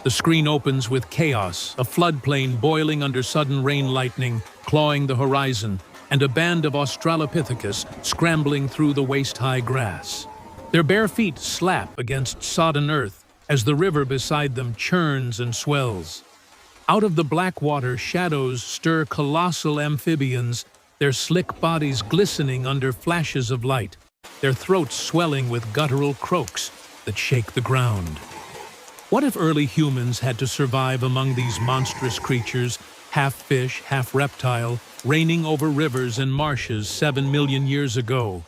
The screen opens with chaos, a floodplain boiling under sudden rain lightning, clawing the horizon, and a band of Australopithecus scrambling through the waist-high grass. Their bare feet slap against sodden earth as the river beside them churns and swells. Out of the black water, shadows stir colossal amphibians, their slick bodies glistening under flashes of light, their throats swelling with guttural croaks that shake the ground. What if early humans had to survive among these monstrous creatures, half fish, half reptile, reigning over rivers and marshes 7 million years ago?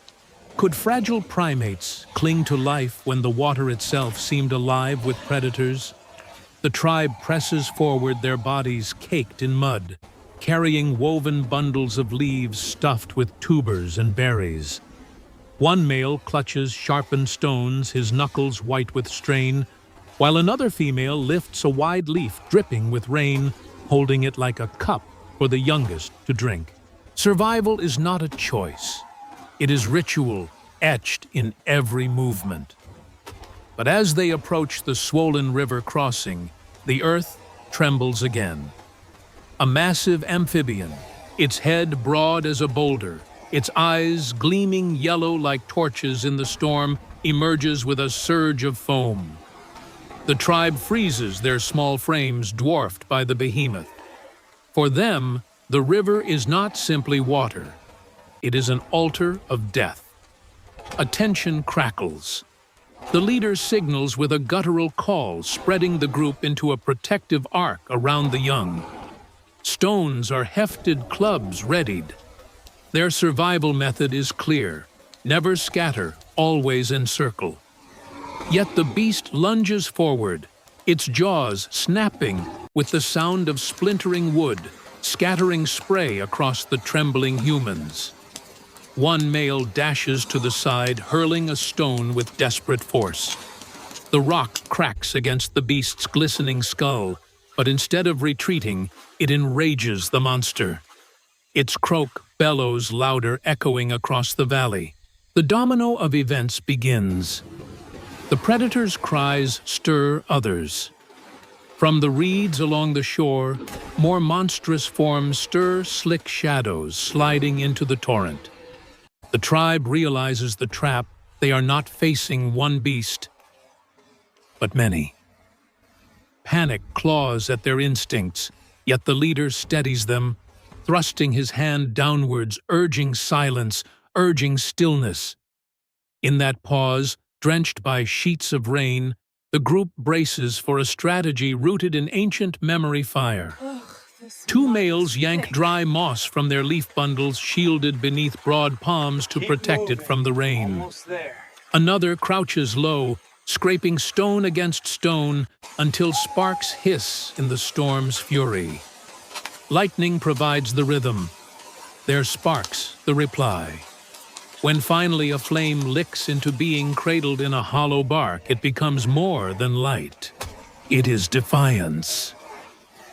Could fragile primates cling to life when the water itself seemed alive with predators? The tribe presses forward, their bodies caked in mud, carrying woven bundles of leaves stuffed with tubers and berries. One male clutches sharpened stones, his knuckles white with strain, while another female lifts a wide leaf dripping with rain, holding it like a cup for the youngest to drink. Survival is not a choice. It is ritual, etched in every movement. But as they approach the swollen river crossing, the earth trembles again. A massive amphibian, its head broad as a boulder, its eyes gleaming yellow like torches in the storm, emerges with a surge of foam. The tribe freezes, their small frames dwarfed by the behemoth. For them, the river is not simply water. It is an altar of death. A tension crackles. The leader signals with a guttural call, spreading the group into a protective arc around the young. Stones are hefted clubs readied. Their survival method is clear. Never scatter, always encircle. Yet the beast lunges forward, its jaws snapping with the sound of splintering wood, scattering spray across the trembling humans. One male dashes to the side, hurling a stone with desperate force. The rock cracks against the beast's glistening skull, but instead of retreating, it enrages the monster. Its croak bellows louder, echoing across the valley. The domino of events begins. The predator's cries stir others. From the reeds along the shore, more monstrous forms stir slick shadows sliding into the torrent. The tribe realizes the trap. They are not facing one beast, but many. Panic claws at their instincts, yet the leader steadies them, thrusting his hand downwards, urging silence, urging stillness. In that pause, drenched by sheets of rain, the group braces for a strategy rooted in ancient memory fire. Two males yank dry moss from their leaf bundles, shielded beneath broad palms to protect it from the rain. Another crouches low, scraping stone against stone until sparks hiss in the storm's fury. Lightning provides the rhythm. Their sparks, the reply. When finally a flame licks into being cradled in a hollow bark, it becomes more than light. It is defiance.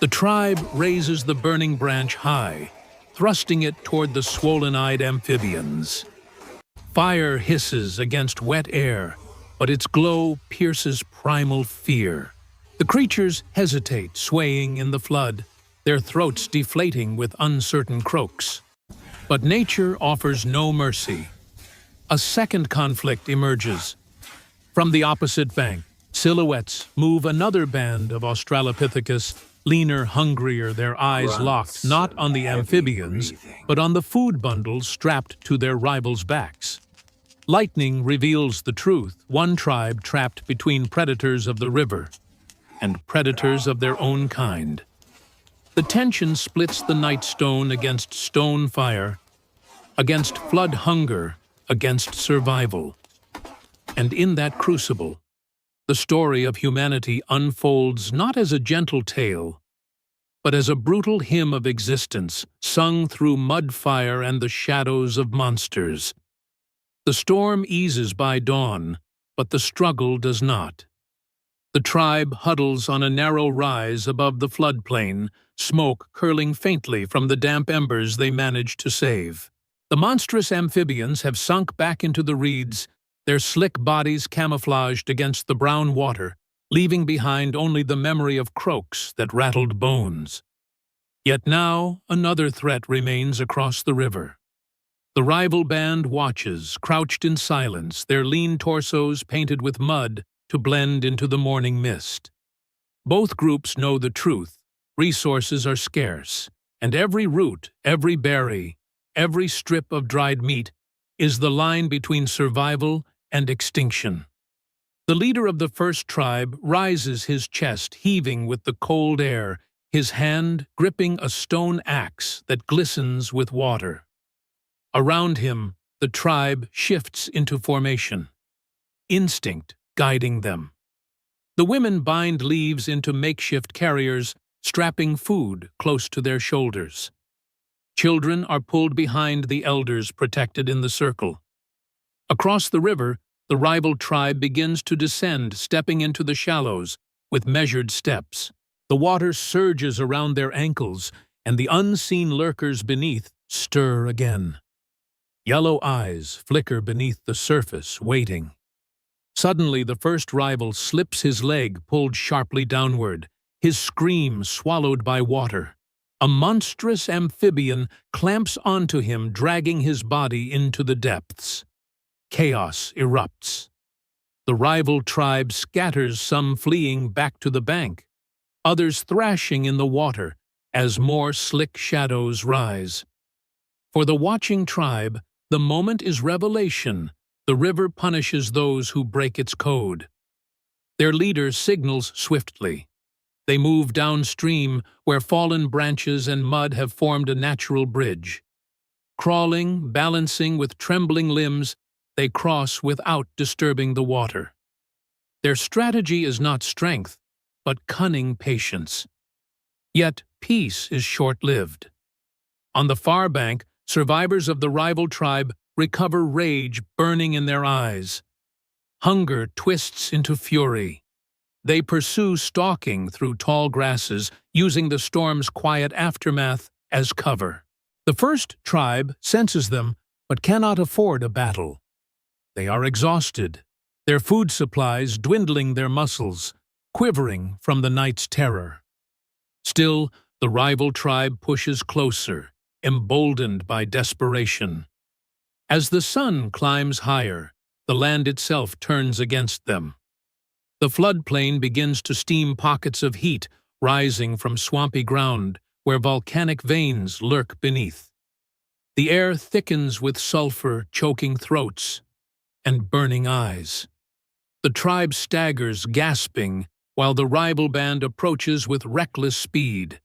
The tribe raises the burning branch high, thrusting it toward the swollen-eyed amphibians. Fire hisses against wet air, but its glow pierces primal fear. The creatures hesitate, swaying in the flood, their throats deflating with uncertain croaks. But nature offers no mercy. A second conflict emerges. From the opposite bank, silhouettes move another band of Australopithecus, leaner, hungrier, their eyes locked not on the amphibians, but on the food bundles strapped to their rivals' backs. Lightning reveals the truth: one tribe trapped between predators of the river and predators of their own kind. The tension splits the night stone against stone fire, against flood hunger, against survival. And in that crucible, the story of humanity unfolds not as a gentle tale, but as a brutal hymn of existence, sung through mud fire and the shadows of monsters. The storm eases by dawn, but the struggle does not. The tribe huddles on a narrow rise above the floodplain, smoke curling faintly from the damp embers they manage to save. The monstrous amphibians have sunk back into the reeds, their slick bodies camouflaged against the brown water, leaving behind only the memory of croaks that rattled bones. Yet now another threat remains across the river. The rival band watches, crouched in silence, their lean torsos painted with mud to blend into the morning mist. Both groups know the truth. Resources are scarce, and every root, every berry, every strip of dried meat is the line between survival and extinction. The leader of the first tribe rises, his chest heaving with the cold air, his hand gripping a stone axe that glistens with water. Around him, the tribe shifts into formation, instinct guiding them. The women bind leaves into makeshift carriers, strapping food close to their shoulders. Children are pulled behind the elders protected in the circle. Across the river, the rival tribe begins to descend, stepping into the shallows with measured steps. The water surges around their ankles, and the unseen lurkers beneath stir again. Yellow eyes flicker beneath the surface, waiting. Suddenly, the first rival slips, his leg pulled sharply downward, his scream swallowed by water. A monstrous amphibian clamps onto him, dragging his body into the depths. Chaos erupts. The rival tribe scatters, some fleeing back to the bank, others thrashing in the water as more slick shadows rise. For the watching tribe, the moment is revelation. The river punishes those who break its code. Their leader signals swiftly. They move downstream where fallen branches and mud have formed a natural bridge. Crawling, balancing with trembling limbs, they cross without disturbing the water. Their strategy is not strength, but cunning patience. Yet peace is short-lived. On the far bank, survivors of the rival tribe recover, rage burning in their eyes. Hunger twists into fury. They pursue, stalking through tall grasses, using the storm's quiet aftermath as cover. The first tribe senses them, but cannot afford a battle. They are exhausted, their food supplies dwindling, their muscles quivering from the night's terror. Still, the rival tribe pushes closer, emboldened by desperation. As the sun climbs higher, the land itself turns against them. The floodplain begins to steam, pockets of heat rising from swampy ground where volcanic veins lurk beneath. The air thickens with sulfur, choking throats and burning eyes. The tribe staggers, gasping, while the rival band approaches with reckless speed.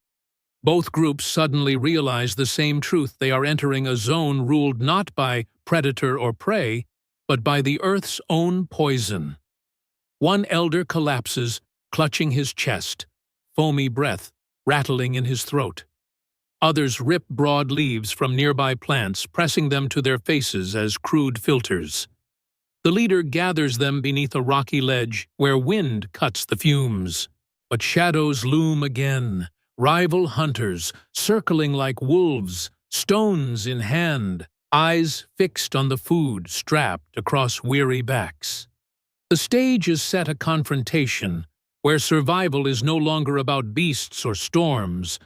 Both groups suddenly realize the same truth: they are entering a zone ruled not by predator or prey, but by the Earth's own poison. One elder collapses, clutching his chest, foamy breath rattling in his throat. Others rip broad leaves from nearby plants, pressing them to their faces as crude filters. The leader gathers them beneath a rocky ledge where wind cuts the fumes. But shadows loom again, rival hunters circling like wolves, stones in hand, eyes fixed on the food strapped across weary backs. The stage is set, a confrontation where survival is no longer about beasts or storms,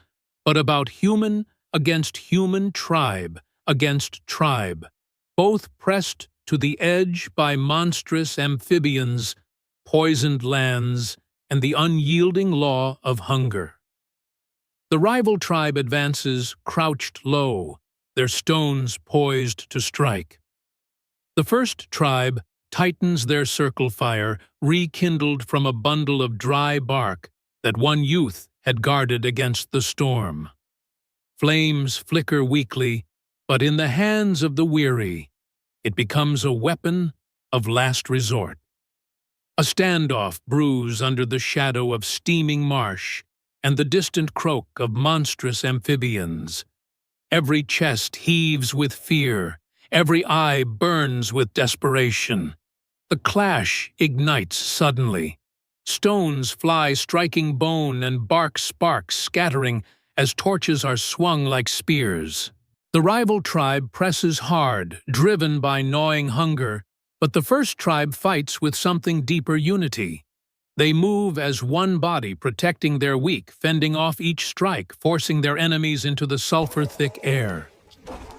but about human against human, tribe against tribe, both pressed to the edge by monstrous amphibians, poisoned lands, and the unyielding law of hunger. The rival tribe advances, crouched low, their stones poised to strike. The first tribe tightens their circle fire, rekindled from a bundle of dry bark that one youth had guarded against the storm. Flames flicker weakly, but in the hands of the weary, it becomes a weapon of last resort. A standoff brews under the shadow of steaming marsh and the distant croak of monstrous amphibians. Every chest heaves with fear, every eye burns with desperation. The clash ignites suddenly. Stones fly, striking bone, and bark sparks scattering as torches are swung like spears. The rival tribe presses hard, driven by gnawing hunger, but the first tribe fights with something deeper: unity. They move as one body, protecting their weak, fending off each strike, forcing their enemies into the sulfur-thick air.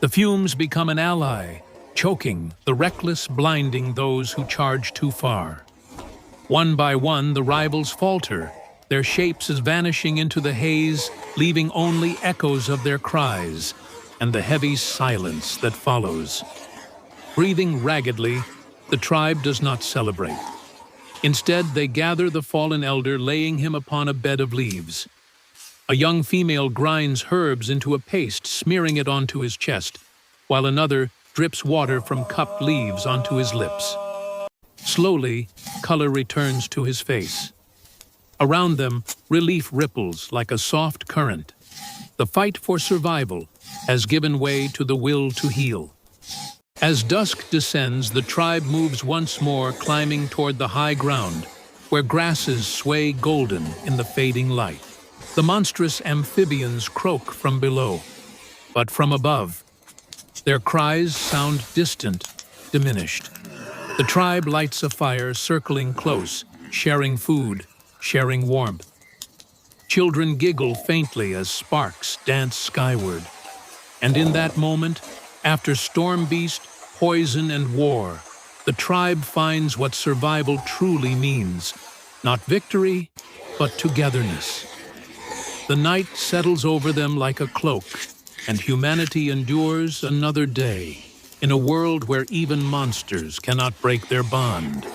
The fumes become an ally, choking the reckless, blinding those who charge too far. One by one, the rivals falter, their shapes vanishing into the haze, leaving only echoes of their cries and the heavy silence that follows. Breathing raggedly, the tribe does not celebrate. Instead, they gather the fallen elder, laying him upon a bed of leaves. A young female grinds herbs into a paste, smearing it onto his chest, while another drips water from cupped leaves onto his lips. Slowly, color returns to his face. Around them, relief ripples like a soft current. The fight for survival has given way to the will to heal. As dusk descends, the tribe moves once more, climbing toward the high ground, where grasses sway golden in the fading light. The monstrous amphibians croak from below, but from above, their cries sound distant, diminished. The tribe lights a fire, circling close, sharing food, sharing warmth. Children giggle faintly as sparks dance skyward. And in that moment, after storm beast, poison, and war, the tribe finds what survival truly means. Not victory, but togetherness. The night settles over them like a cloak, and humanity endures another day in a world where even monsters cannot break their bond.